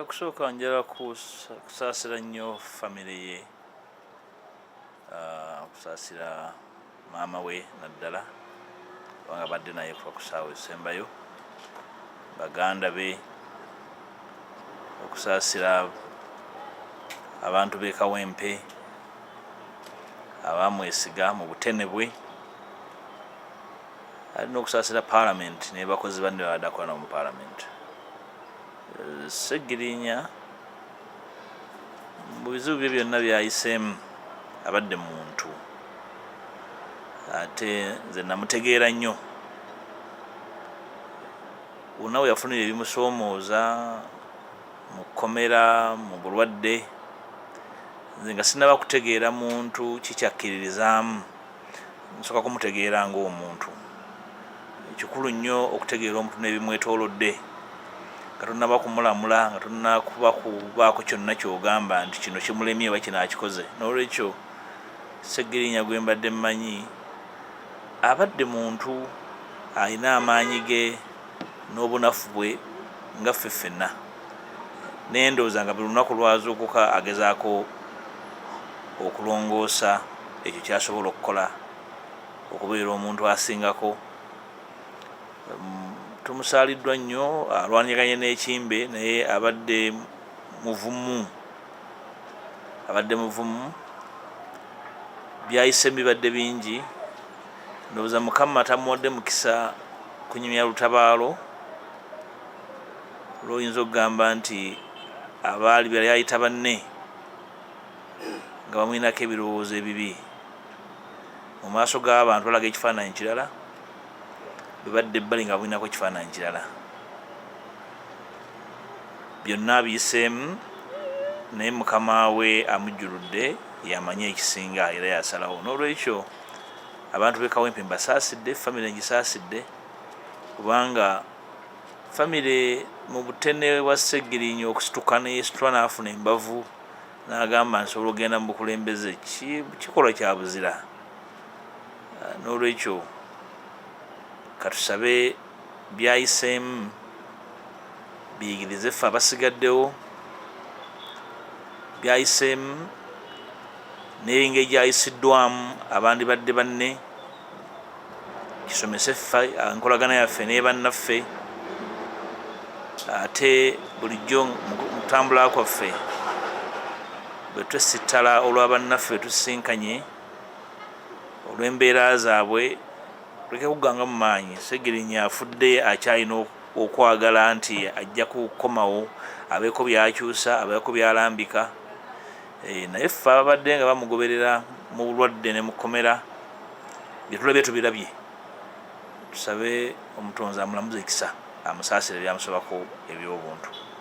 Okusooka njala kusaasira nnyo famire ye, okusaasira maama we naddala kubanga badde naye kuva ku ssaawa esembayo, baganda be, okusaasira abantu b'e Kawempe abamwesiga mu butene bwe, alina okusaasira paalamenti n'abakozi banne babadde mu paalamenti. Sseggirinya mu bizibu bye byonna by'ayiseemu abadde muntu, ate nze namutegeera nnyo. Bonna we yafunira ebimusoomooza mu kkomera, mu bulwadde, nze nga sinnaba kutegeera muntu kikyakkiririzaamu, nsooka kumutegeera ng'omuntu. Kikulu nnyo okutegeera omuntu n'ebimwetoolodde nga tonnaba kumulamula, nga tonnaba kubaako kyonna ky'ogamba nti kino kimulemye oba kino akikoze. N'olwekyo Sseggirinya gwe mbadde mmanyi abadde muntu, alina amaanyi ge n'obunafu bwe nga ffe ffenna, n'endowooza nga buli lunaku lwazuukuka agezaako okulongoosa ekyo ky'asobola okukola okubeera omuntu asingako. Tumusaaliddwa nnyo, alwaniranye n'ekimbe naye abadde muvumu, by'ayiseemu bibadde bingi. Ndowooza Mukama tamuwadde mukisa kunyumya lutabaalo lw'oyinza okugamba nti abaali yayita banne nga bamwinako ebirowoozo ebibi. Mu maaso g'abantu balaga ekifaananyi kirala, bwe badde ebbali nga bamwinako ekifaananyi kirala. Byonna abiyiseemu naye Mukama we amujjuludde, yamanyi ekisinga era yasalawo. N'olwekyo abantu b'e Kawempe mbasaasidde, famire ngisaasidde, kubanga famire mu butene bwa Sseggirinya okusituka neyeesitula n'afuna embavu n'agamba nsobola okugenda mu bukulembeze, kikolwa kya buzira. N'olwekyo katusabe by'ayiseemu biyigirize ffe abasigaddewo, by'ayiseemu n'engeri gy'ayisiddwamu abandi badde banne, kisomese ffe enkolagana yaffe ne bannaffe, ate bulijjo mu kutambula kwaffe bwe twesittala olwa bannaffe tusisinkanye olw'embeera zaabwe, tuleke kugganga mu maanyi. Sseggirinya afudde akyalina okwagala nti ajja kukomawo, abeeko by'akyusa, abeeko by'alambika. Naye ffe ababadde nga bamugoberera mu bulwadde ne mu kkomera, bye tulabye tubirabye. Tusabe Omutonzi amulamuze ekisa, amusaasire byamusobako eby'obuntu.